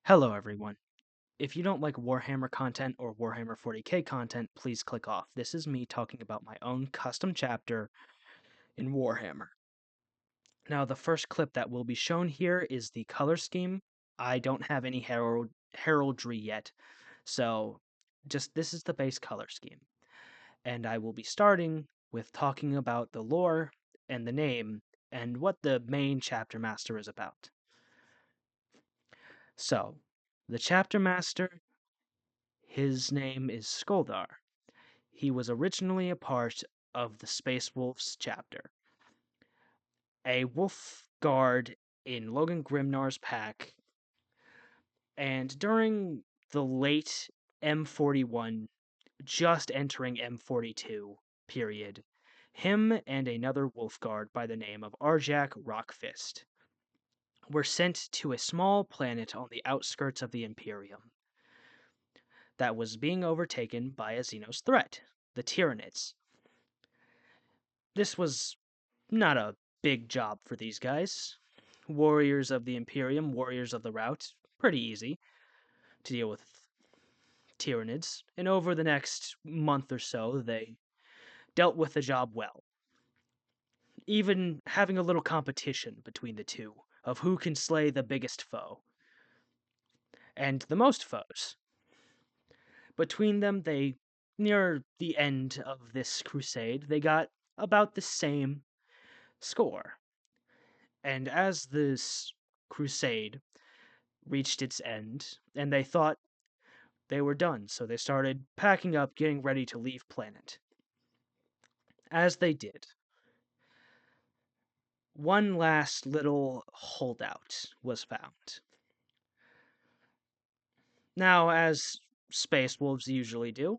Hello, everyone. If you don't like Warhammer content or Warhammer 40k content, please click off. This is me talking about my own custom chapter in Warhammer. Now, the first clip that will be shown here is the color scheme. I don't have any heraldry yet, so this is the base color scheme. And I will be starting with talking about the lore and the name and what the main chapter master is about. So, the chapter master, his name is Skoldar. He was originally a part of the Space Wolves chapter, a wolf guard in Logan Grimnar's pack, and during the late M41, just entering M42 period, him and another wolf guard by the name of Arjak Rockfist were sent to a small planet on the outskirts of the Imperium that was being overtaken by a Xenos threat, the Tyranids. This was not a big job for these guys. Warriors of the Imperium, warriors of the Rout, pretty easy to deal with Tyranids, and over the next month or so, they dealt with the job well, even having a little competition between the two of who can slay the biggest foe and the most foes. Between them, near the end of this crusade, they got about the same score. And as this crusade reached its end, and they thought they were done, so they started packing up, getting ready to leave planet. As they did, one last little holdout was found. Now, as Space Wolves usually do,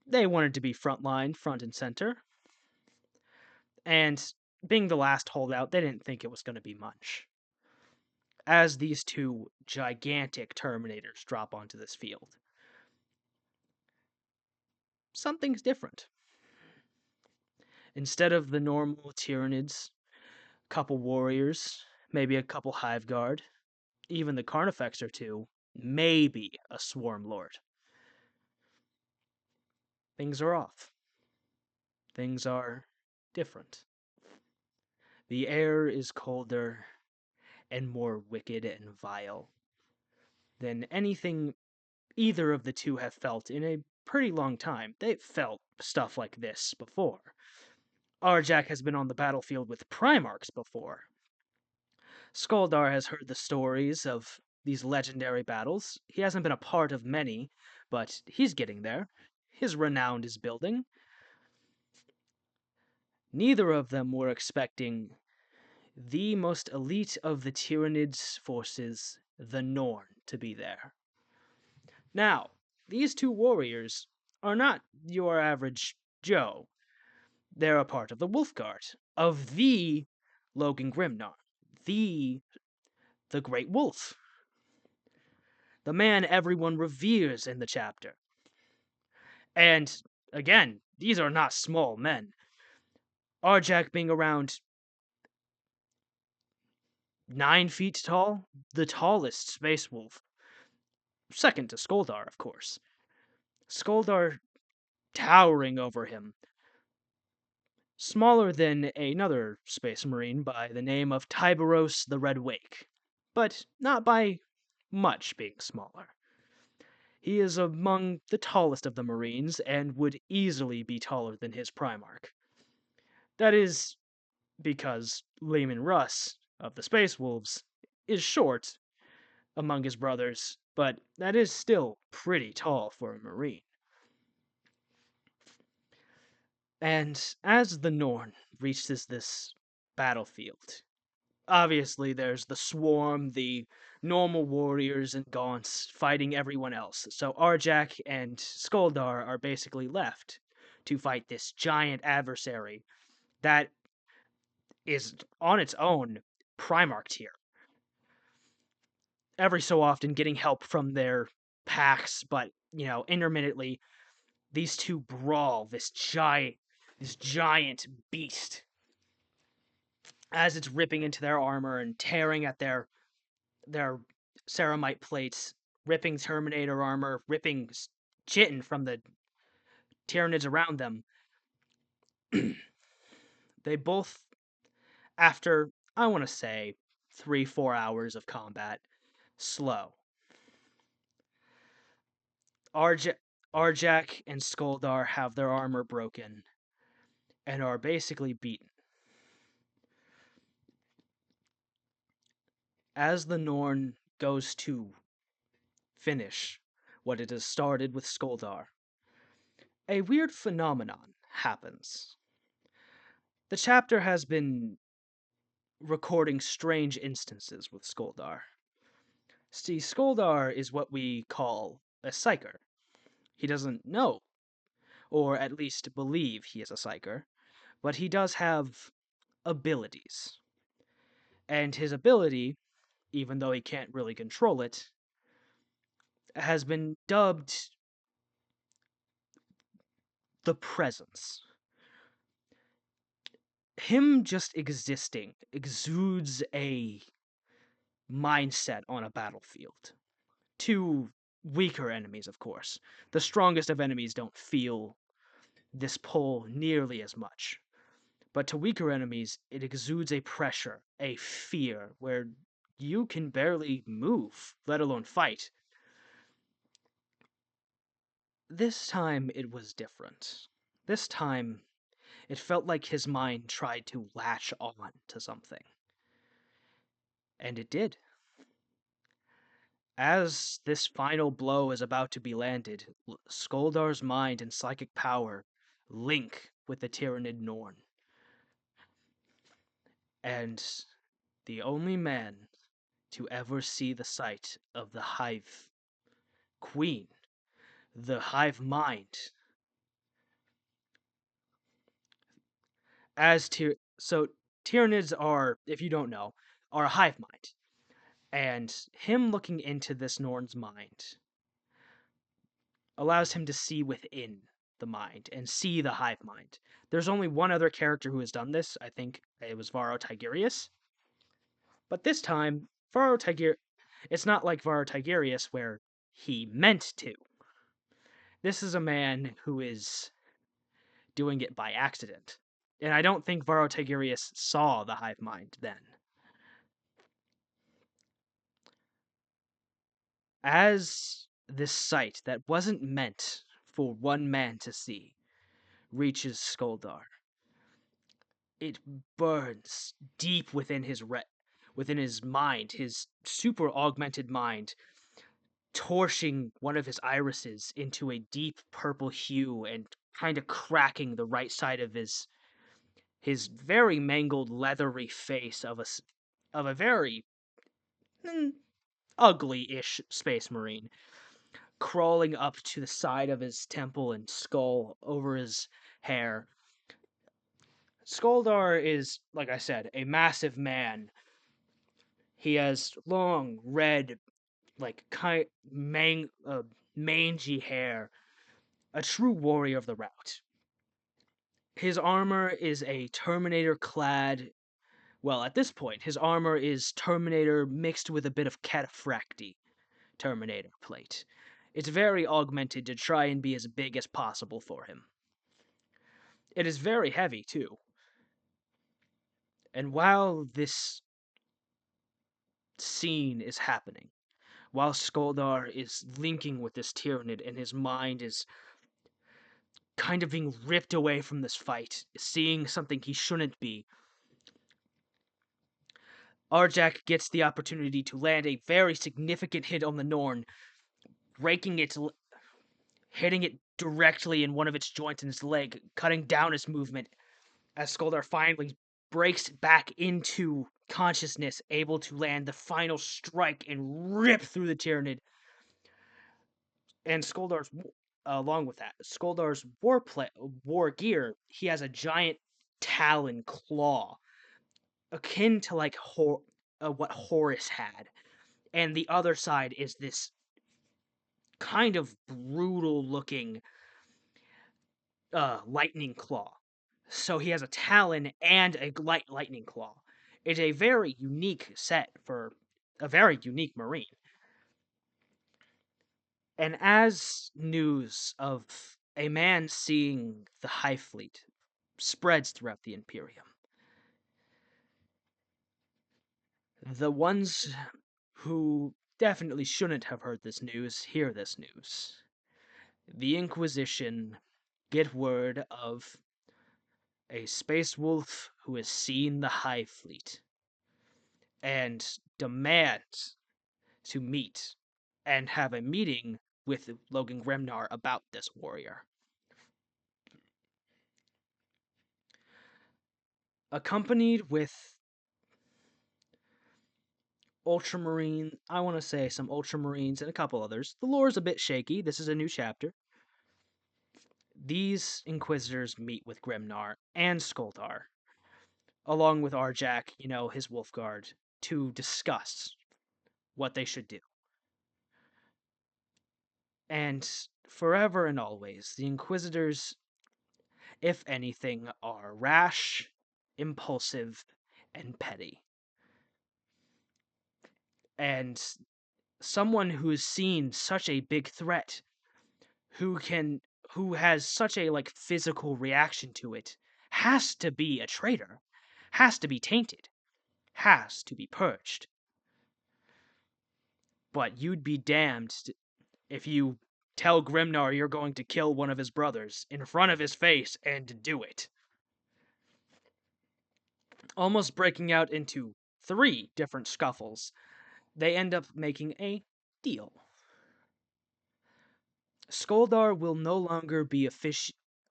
they wanted to be frontline, front and center, and being the last holdout, they didn't think it was going to be much. As these two gigantic Terminators drop onto this field, something's different. Instead of the normal Tyranids, couple warriors, maybe a couple hive guard, even the Carnifex or two, maybe a swarm lord. Things are off. Things are different. The air is colder and more wicked and vile than anything either of the two have felt in a pretty long time. They've felt stuff like this before. Arjak has been on the battlefield with Primarchs before. Skoldar has heard the stories of these legendary battles. He hasn't been a part of many, but he's getting there. His renown is building. Neither of them were expecting the most elite of the Tyranids' forces, the Norn, to be there. Now, these two warriors are not your average Joe. They're a part of the Wolf Guard, of the Logan Grimnar, the Great Wolf, the man everyone reveres in the chapter. And again, these are not small men. Arjak being around 9 feet tall, the tallest space wolf. Second to Skoldar, of course. Skoldar towering over him. Smaller than another space marine by the name of Tiberos the Red Wake, but not by much being smaller. He is among the tallest of the marines and would easily be taller than his Primarch. That is because Lehman Russ of the Space Wolves is short among his brothers, but that is still pretty tall for a Marine. And as the Norn reaches this battlefield, obviously there's the swarm, the normal warriors and gaunts fighting everyone else. So Arjak and Skoldar are basically left to fight this giant adversary that is on its own Primarch tier. Every so often getting help from their packs, but intermittently these two brawl this giant beast as it's ripping into their armor and tearing at their their ceramite plates, ripping Terminator armor, ripping chitin from the Tyranids around them. They both, after, I want to say, 3-4 hours of combat, slow. Arjak and Skoldar have their armor broken and are basically beaten. As the Norn goes to finish what it has started with Skoldar, a weird phenomenon happens. The chapter has been recording strange instances with Skoldar. See, Skoldar is what we call a psyker. He doesn't know, or at least believe he is a psyker, but he does have abilities. And his ability, even though he can't really control it, has been dubbed the presence. Him just existing exudes a mindset on a battlefield. To weaker enemies, of course. The strongest of enemies don't feel this pull nearly as much. But to weaker enemies, it exudes a pressure, a fear, where you can barely move, let alone fight. This time it was different. This time it felt like his mind tried to latch on to something. And it did. As this final blow is about to be landed, Skoldar's mind and psychic power link with the Tyranid Norn. And the only man to ever see the sight of the Hive Queen, the Hive Mind, so Tyranids are, if you don't know, are a hive mind. And him looking into this Norn's mind allows him to see within the mind and see the hive mind. There's only one other character who has done this. I think it was Varro Tigurius. But this time, it's not like Varro Tigurius where he meant to. This is a man who is doing it by accident. And I don't think Varro Tigurius saw the hive mind then. As this sight that wasn't meant for one man to see reaches Skoldar, it burns deep within within his mind, his super augmented mind, torching one of his irises into a deep purple hue and kind of cracking the right side of his very mangled, leathery face of a very ugly-ish space marine, crawling up to the side of his temple and skull over his hair. Skoldar is, like I said, a massive man. He has long, red, like mangy hair, a true warrior of the rout. His armor is a Terminator clad. Well, at this point, his armor is Terminator mixed with a bit of Cataphracti Terminator plate. It's very augmented to try and be as big as possible for him. It is very heavy, too. And while this scene is happening, while Skoldar is linking with this Tyranid and his mind is kind of being ripped away from this fight, seeing something he shouldn't be, Arjak gets the opportunity to land a very significant hit on the Norn, hitting it directly in one of its joints in his leg, cutting down its movement, as Skoldar finally breaks back into consciousness, able to land the final strike and rip through the Tyranid. And along with that, Skoldar's war gear, he has a giant talon claw, akin to like what Horus had. And the other side is this kind of brutal looking lightning claw. So he has a talon and a lightning claw. It's a very unique set for a very unique Marine. And as news of a man seeing the Hive Fleet spreads throughout the Imperium, the ones who definitely shouldn't have heard this news hear this news. The Inquisition get word of a space wolf who has seen the Hive Fleet and demand to meet and have a meeting with Logan Gremnar about this warrior. Accompanied with Ultramarine, I want to say some Ultramarines and a couple others. The lore is a bit shaky. This is a new chapter. These Inquisitors meet with Gremnar and Skoldar, along with Arjak, his Wolfguard, to discuss what they should do. And forever and always, the Inquisitors, if anything, are rash, impulsive, and petty. And someone who's seen such a big threat, who has such a physical reaction to it, has to be a traitor, has to be tainted, has to be purged. But you'd be damned if you tell Grimnar you're going to kill one of his brothers in front of his face and do it. Almost breaking out into 3 different scuffles, they end up making a deal. Skoldar will no longer be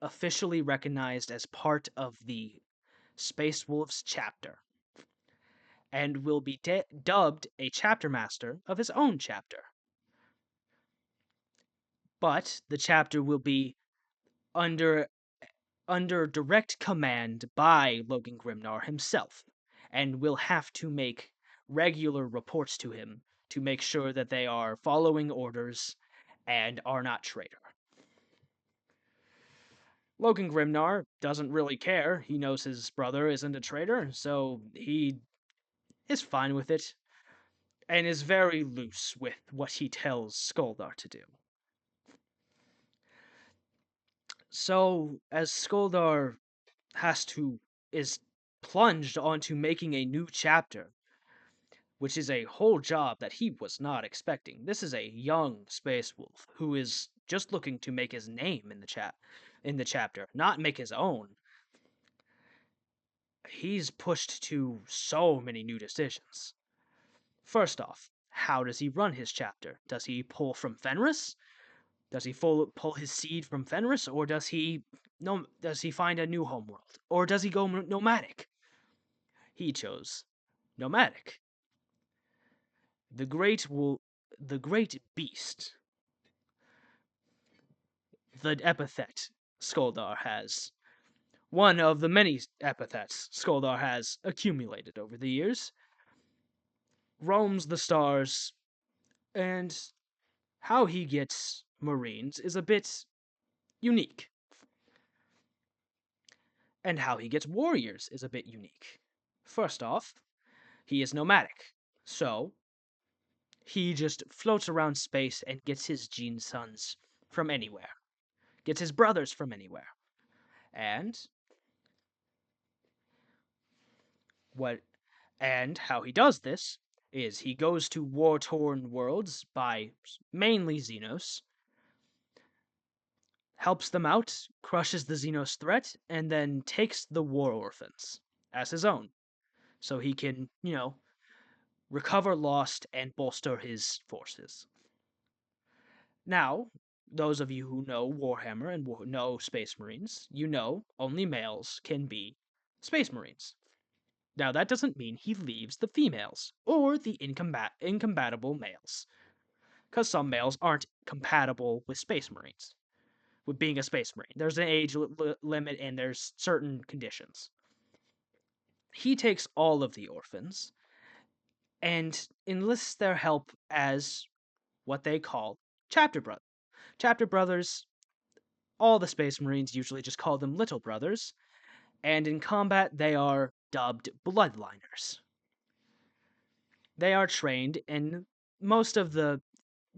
officially recognized as part of the Space Wolves chapter, and will be dubbed a chapter master of his own chapter. But the chapter will be under direct command by Logan Grimnar himself, and will have to make regular reports to him to make sure that they are following orders and are not traitor. Logan Grimnar doesn't really care. He knows his brother isn't a traitor, so he is fine with it, and is very loose with what he tells Skoldar to do. So, as Skoldar is plunged onto making a new chapter, which is a whole job that he was not expecting. This is a young space wolf who is just looking to make his name in the chapter, not make his own. He's pushed to so many new decisions. First off, how does he run his chapter? Does he pull from Fenris? Does he pull his seed from Fenris, or does he find a new homeworld, or does he go nomadic? He chose nomadic. The great beast, the epithet Skoldar has, one of the many epithets Skoldar has accumulated over the years, roams the stars, and how he gets Marines is a bit unique. And how he gets warriors is a bit unique. First off, he is nomadic, so he just floats around space and gets his gene sons from anywhere, gets his brothers from anywhere. And what and how he does this is he goes to war-torn worlds by mainly Xenos, helps them out, crushes the Xenos threat, and then takes the war orphans as his own, so he can, recover lost and bolster his forces. Now, those of you who know Warhammer and know Space Marines, only males can be Space Marines. Now, that doesn't mean he leaves the females or the incompatible males, because some males aren't compatible with Space Marines, with being a Space Marine. There's an age limit and there's certain conditions. He takes all of the orphans and enlists their help as what they call chapter brothers. Chapter brothers, all the Space Marines usually just call them little brothers, and in combat they are dubbed bloodliners. They are trained in most of the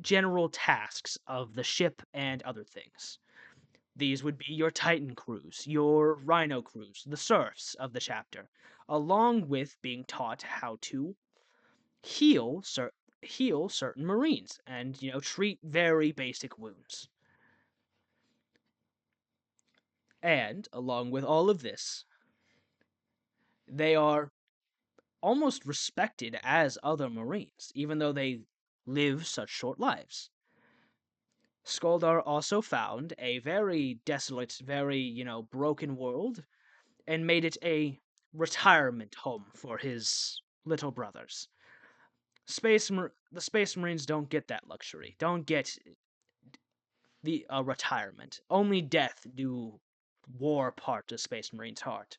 general tasks of the ship and other things. These would be your Titan crews, your Rhino crews, the serfs of the chapter, along with being taught how to heal heal certain Marines and treat very basic wounds. And along with all of this, they are almost respected as other Marines, even though they live such short lives. Skoldar also found a very desolate, very, broken world and made it a retirement home for his little brothers. The Space Marines don't get that luxury, don't get the retirement. Only death do war apart the Space Marines' heart.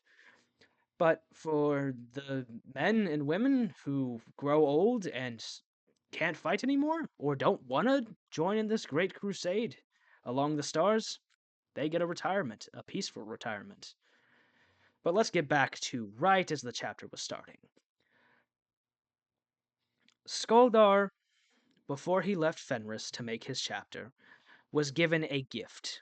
But for the men and women who grow old and can't fight anymore, or don't want to join in this great crusade along the stars, they get a retirement, a peaceful retirement. But let's get back to right as the chapter was starting. Skoldar, before he left Fenris to make his chapter, was given a gift.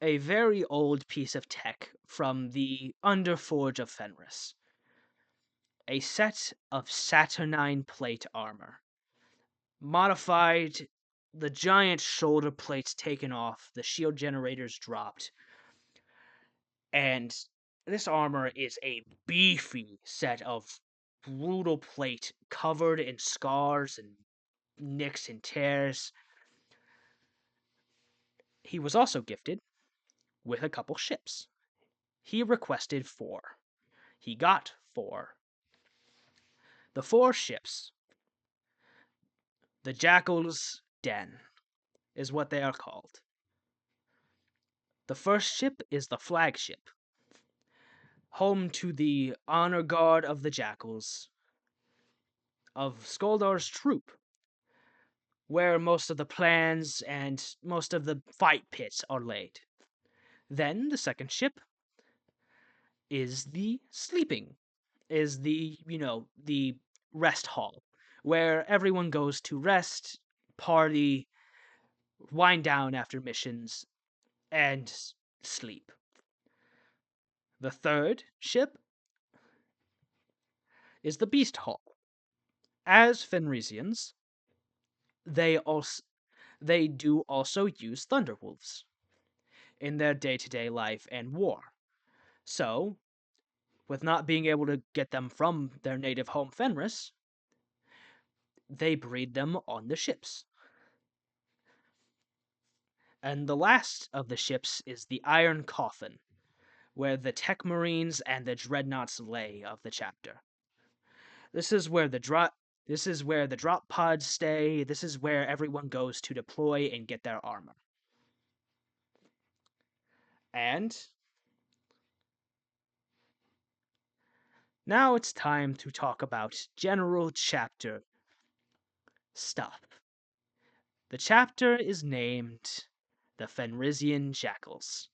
A very old piece of tech from the Underforge of Fenris. A set of Saturnine plate armor. Modified, the giant shoulder plates taken off, the shield generators dropped, and this armor is a beefy set of brutal plate covered in scars and nicks and tears. He was also gifted with a couple ships. He requested 4. He got 4. The 4 ships, the Jackals' Den, is what they are called. The first ship is the flagship, home to the honor guard of the Jackals, of Skoldar's troop, where most of the plans and most of the fight pits are laid. Then the second ship is the sleeping, is the rest hall, where everyone goes to rest, party, wind down after missions, and sleep. The third ship is the beast hall. As Fenrisians, they do also use thunderwolves in their day-to-day life and war. So, with not being able to get them from their native home Fenris, they breed them on the ships. And the last of the ships is the Iron Coffin, where the Tech Marines and the Dreadnoughts lay of the chapter. This is where the drop pods stay. This is where everyone goes to deploy and get their armor. And now it's time to talk about general chapter stuff. The chapter is named The Fenrisian Jackals.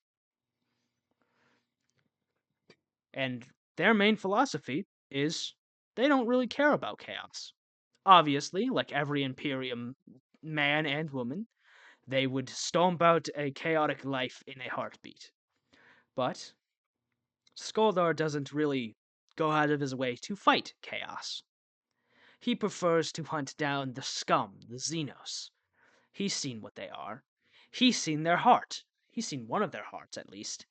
And their main philosophy is they don't really care about chaos. Obviously, like every Imperium man and woman, they would stomp out a chaotic life in a heartbeat. But Skoldar doesn't really go out of his way to fight chaos. He prefers to hunt down the scum, the Xenos. He's seen what they are. He's seen their heart. He's seen one of their hearts, at least.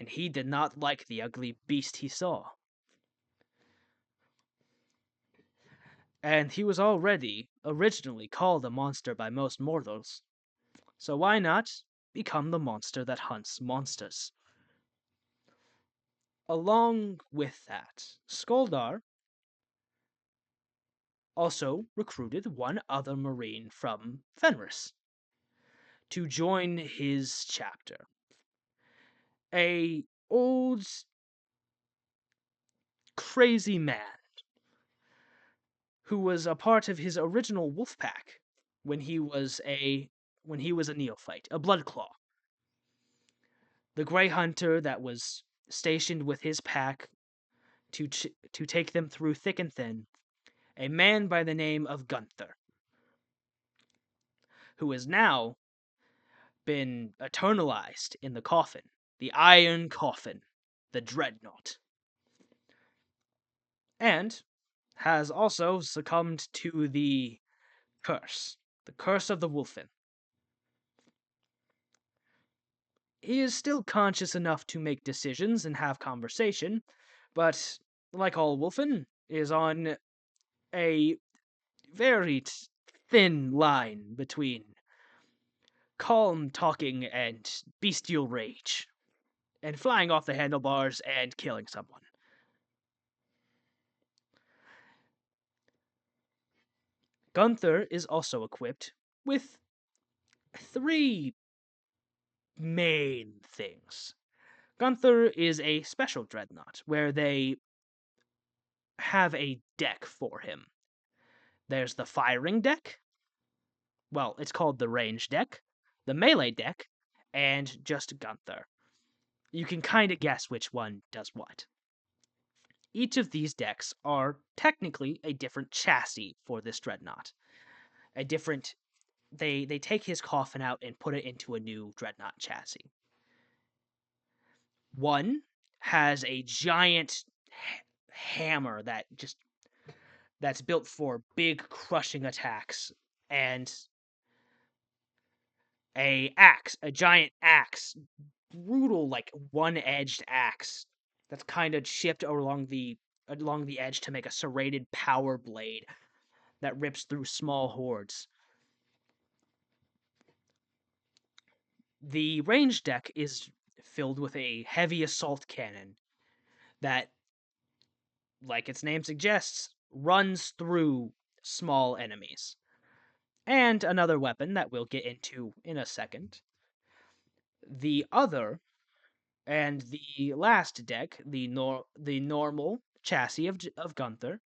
And he did not like the ugly beast he saw. And he was already originally called a monster by most mortals. So why not become the monster that hunts monsters? Along with that, Skoldar also recruited one other Marine from Fenris to join his chapter. A old crazy man who was a part of his original wolf pack when he was a neophyte, a bloodclaw. The Grey Hunter that was stationed with his pack to take them through thick and thin, a man by the name of Gunther, who has now been eternalized in the coffin, the Iron Coffin, the Dreadnought, and has also succumbed to the curse of the Wolfen. He is still conscious enough to make decisions and have conversation, but like all Wolfen, is on a very thin line between calm talking and bestial rage, and flying off the handlebars and killing someone. Gunther is also equipped with three main things. Gunther is a special dreadnought where they have a deck for him. There's the firing deck, well, it's called the range deck, the melee deck, and just Gunther. You can kind of guess which one does what. Each of these decks are technically a different chassis for this dreadnought. A different they take his coffin out and put it into a new dreadnought chassis. One has a giant hammer that's built for big crushing attacks, and a giant axe, brutal like one-edged axe that's kind of chipped along the edge to make a serrated power blade that rips through small hordes. The range deck is filled with a heavy assault cannon that, like its name suggests, runs through small enemies. And another weapon that we'll get into in a second. The other and the last deck, the normal chassis of Gunther,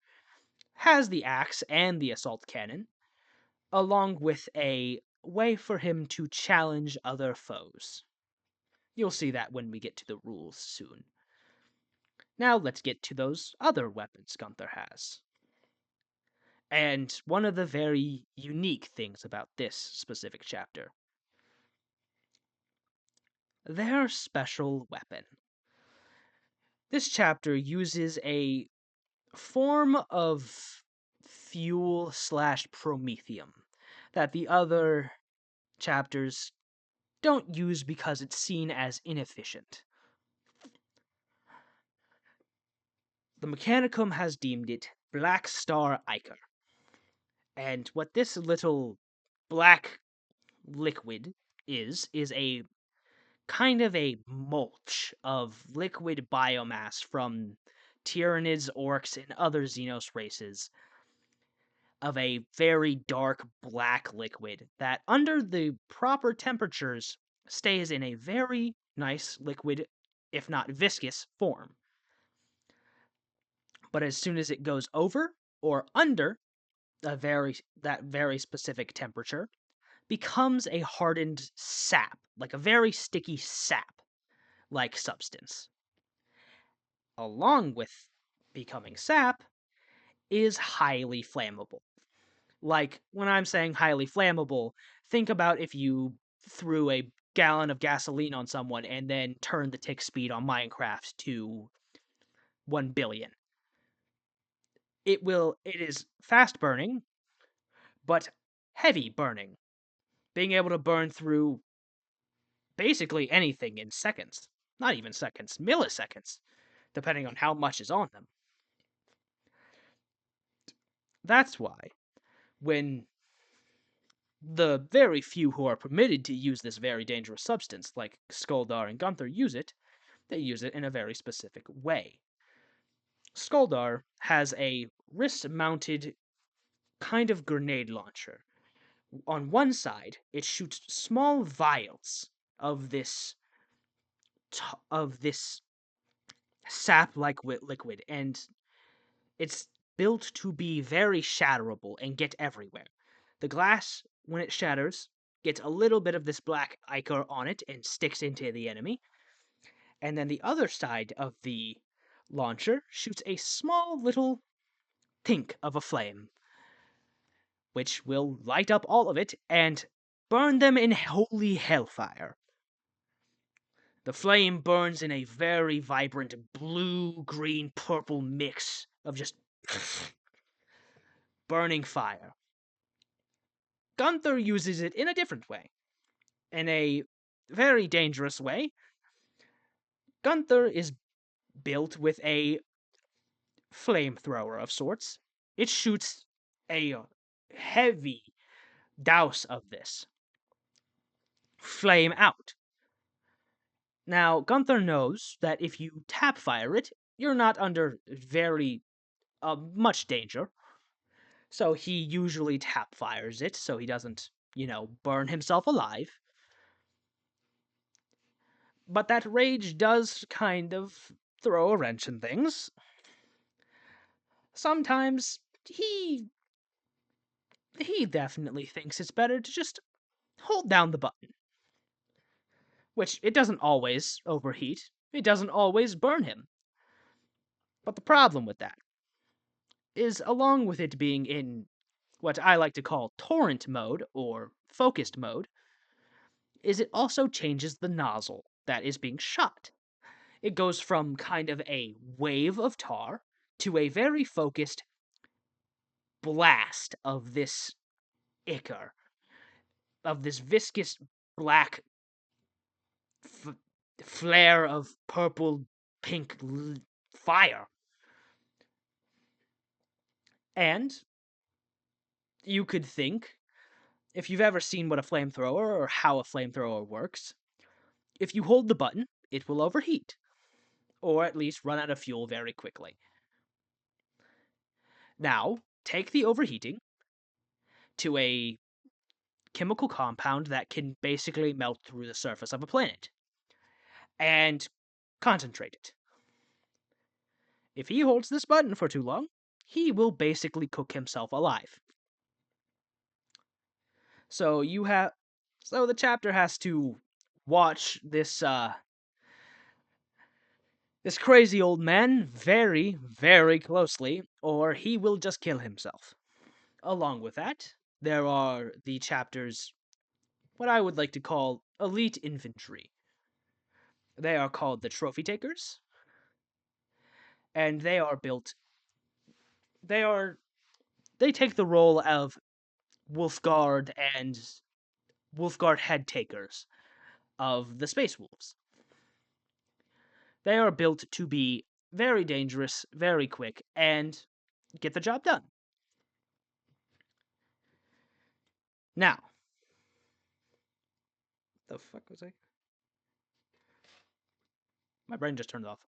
has the axe and the assault cannon, along with a way for him to challenge other foes. You'll see that when we get to the rules soon. Now let's get to those other weapons Gunther has. And one of the very unique things about this specific chapter, their special weapon. This chapter uses a form of fuel slash promethium that the other chapters don't use because it's seen as inefficient. The Mechanicum has deemed it Black Star Ichor. And what this little black liquid is a kind of a mulch of liquid biomass from Tyranids, orcs, and other Xenos races of a very dark black liquid that, under the proper temperatures, stays in a very nice liquid, if not viscous, form. But as soon as it goes over or under that very specific temperature, becomes a hardened sap, like a very sticky sap like substance. Along with becoming sap is highly flammable. Like, when I'm saying highly flammable, think about if you threw a gallon of gasoline on someone and then turned the tick speed on Minecraft to 1 billion. It is fast burning, but heavy burning, being able to burn through basically anything in seconds. Not even seconds, milliseconds, depending on how much is on them. That's why, when the very few who are permitted to use this very dangerous substance, like Skoldar and Gunther, use it, they use it in a very specific way. Skoldar has a wrist-mounted kind of grenade launcher. On one side, it shoots small vials of this sap-like liquid, and it's built to be very shatterable and get everywhere. The glass, when it shatters, gets a little bit of this black ichor on it and sticks into the enemy. And then the other side of the launcher shoots a small little pink of a flame, which will light up all of it and burn them in holy hellfire. The flame burns in a very vibrant blue, green, purple mix of just burning fire. Gunther uses it in a different way, in a very dangerous way. Gunther is built with a flamethrower of sorts. It shoots a heavy douse of this flame out. Now, Gunther knows that if you tap fire it, you're not under very much danger. So he usually tap fires it so he doesn't, burn himself alive. But that rage does kind of throw a wrench in things. Sometimes he definitely thinks it's better to just hold down the button. Which it doesn't always overheat. It doesn't always burn him. But the problem with that is, along with it being in what I like to call torrent mode or focused mode, is it also changes the nozzle that is being shot. It goes from kind of a wave of tar to a very focused blast of this ichor, of this viscous black flare of purple pink fire. And you could think, if you've ever seen what a flamethrower or how a flamethrower works, if you hold the button, it will overheat, or at least run out of fuel very quickly. Now, take the overheating to a chemical compound that can basically melt through the surface of a planet, and concentrate it. If he holds this button for too long, he will basically cook himself alive. So the chapter has to watch this crazy old man very, very closely, or he will just kill himself. Along with that, there are the chapter's what I would like to call elite infantry. They are called the trophy takers, and they are built. They take the role of Wolfguard and Wolfguard head takers of the Space Wolves. They are built to be very dangerous, very quick, and get the job done. Now, the fuck was I? My brain just turned off.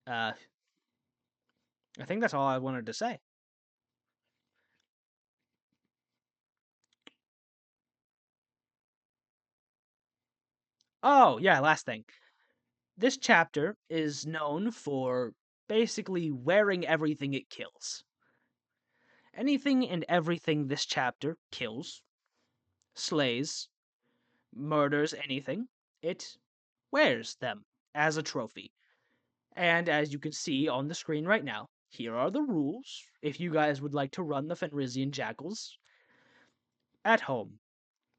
I think that's all I wanted to say. Oh, yeah, last thing. This chapter is known for basically wearing everything it kills. Anything and everything this chapter kills, slays, murders, anything, it wears them as a trophy. And as you can see on the screen right now, here are the rules if you guys would like to run the fenrisean jackals at home.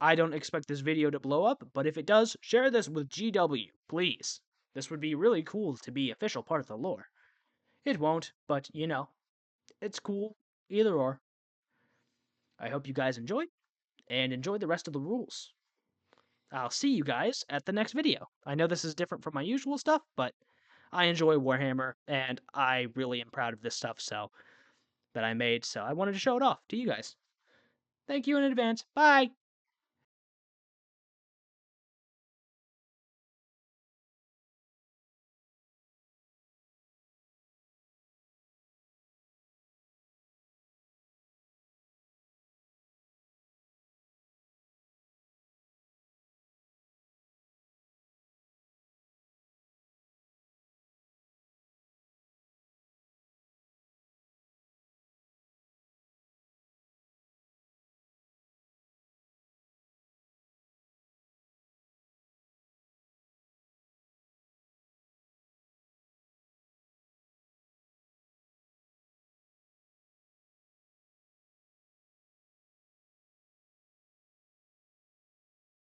I don't expect this video to blow up, but if it does, share this with GW, please. This would be really cool to be official part of the lore. It won't, but it's cool either or. I hope you guys enjoy, and enjoy the rest of the rules. I'll see you guys at the next video. I know this is different from my usual stuff, but I enjoy Warhammer, and I really am proud of this stuff that I made, so I wanted to show it off to you guys. Thank you in advance. Bye!